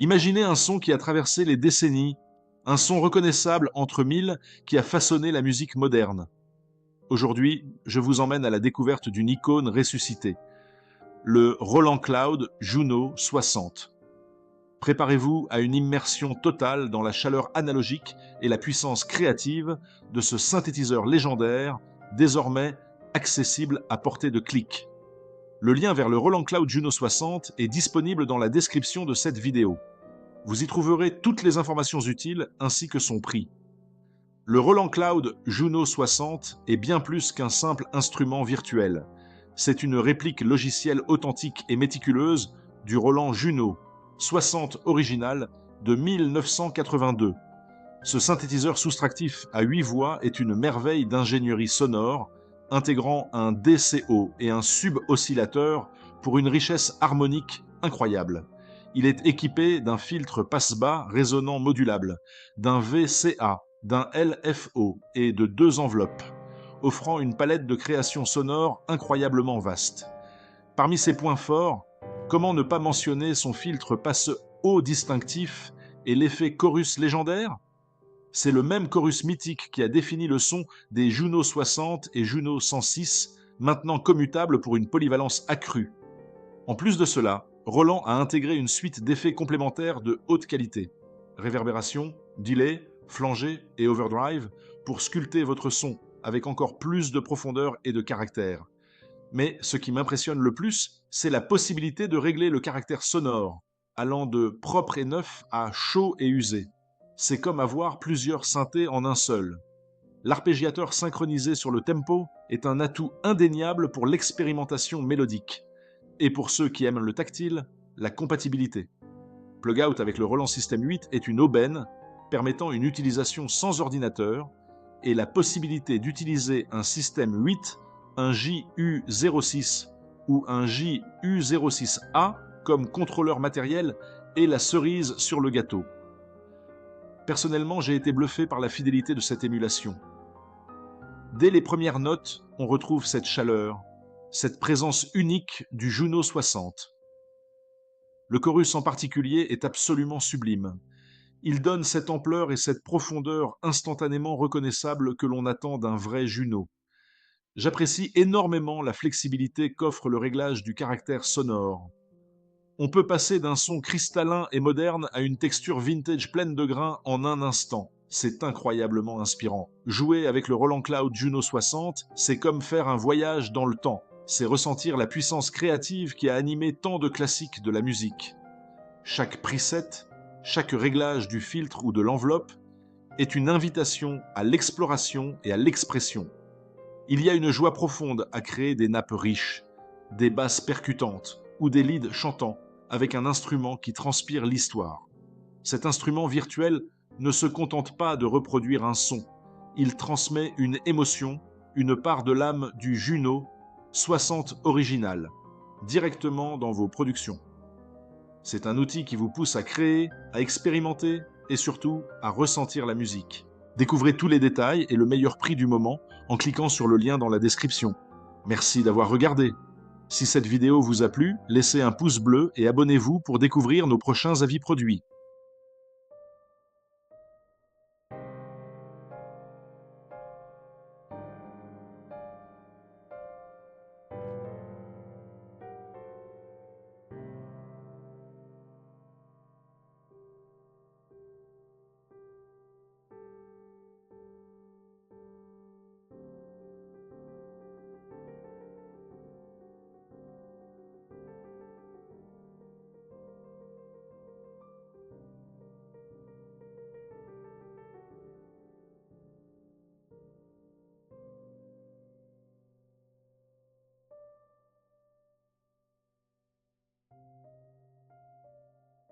Imaginez un son qui a traversé les décennies, un son reconnaissable entre mille qui a façonné la musique moderne. Aujourd'hui, je vous emmène à la découverte d'une icône ressuscitée, le Roland Cloud Juno 60. Préparez-vous à une immersion totale dans la chaleur analogique et la puissance créative de ce synthétiseur légendaire, désormais accessible à portée de clic. Le lien vers le Roland Cloud Juno 60 est disponible dans la description de cette vidéo. Vous y trouverez toutes les informations utiles ainsi que son prix. Le Roland Cloud Juno 60 est bien plus qu'un simple instrument virtuel. C'est une réplique logicielle authentique et méticuleuse du Roland Juno 60 original de 1982. Ce synthétiseur soustractif à 8 voix est une merveille d'ingénierie sonore, intégrant un DCO et un sub-oscillateur pour une richesse harmonique incroyable. Il est équipé d'un filtre passe-bas résonnant modulable, d'un VCA, d'un LFO et de 2 enveloppes, offrant une palette de créations sonores incroyablement vaste. Parmi ses points forts, comment ne pas mentionner son filtre passe-haut distinctif et l'effet chorus légendaire ? C'est le même chorus mythique qui a défini le son des Juno 60 et Juno 106, maintenant commutables pour une polyvalence accrue. En plus de cela, Roland a intégré une suite d'effets complémentaires de haute qualité. Réverbération, delay, flangé et overdrive pour sculpter votre son avec encore plus de profondeur et de caractère. Mais ce qui m'impressionne le plus, c'est la possibilité de régler le caractère sonore, allant de propre et neuf à chaud et usé. C'est comme avoir plusieurs synthés en un seul. L'arpégiateur synchronisé sur le tempo est un atout indéniable pour l'expérimentation mélodique. Et pour ceux qui aiment le tactile, la compatibilité. Plug-out avec le Roland System 8 est une aubaine, permettant une utilisation sans ordinateur et la possibilité d'utiliser un système 8, un JU06 ou un JU06A comme contrôleur matériel est la cerise sur le gâteau. Personnellement, j'ai été bluffé par la fidélité de cette émulation. Dès les premières notes, on retrouve cette chaleur, cette présence unique du Juno 60. Le chorus en particulier est absolument sublime. Il donne cette ampleur et cette profondeur instantanément reconnaissables que l'on attend d'un vrai Juno. J'apprécie énormément la flexibilité qu'offre le réglage du caractère sonore. On peut passer d'un son cristallin et moderne à une texture vintage pleine de grains en un instant. C'est incroyablement inspirant. Jouer avec le Roland Cloud Juno 60, c'est comme faire un voyage dans le temps. C'est ressentir la puissance créative qui a animé tant de classiques de la musique. Chaque preset, chaque réglage du filtre ou de l'enveloppe est une invitation à l'exploration et à l'expression. Il y a une joie profonde à créer des nappes riches, des basses percutantes ou des leads chantants avec un instrument qui transpire l'histoire. Cet instrument virtuel ne se contente pas de reproduire un son, il transmet une émotion, une part de l'âme du Juno 60 original, directement dans vos productions. C'est un outil qui vous pousse à créer, à expérimenter et surtout à ressentir la musique. Découvrez tous les détails et le meilleur prix du moment en cliquant sur le lien dans la description. Merci d'avoir regardé. Si cette vidéo vous a plu, laissez un pouce bleu et abonnez-vous pour découvrir nos prochains avis produits.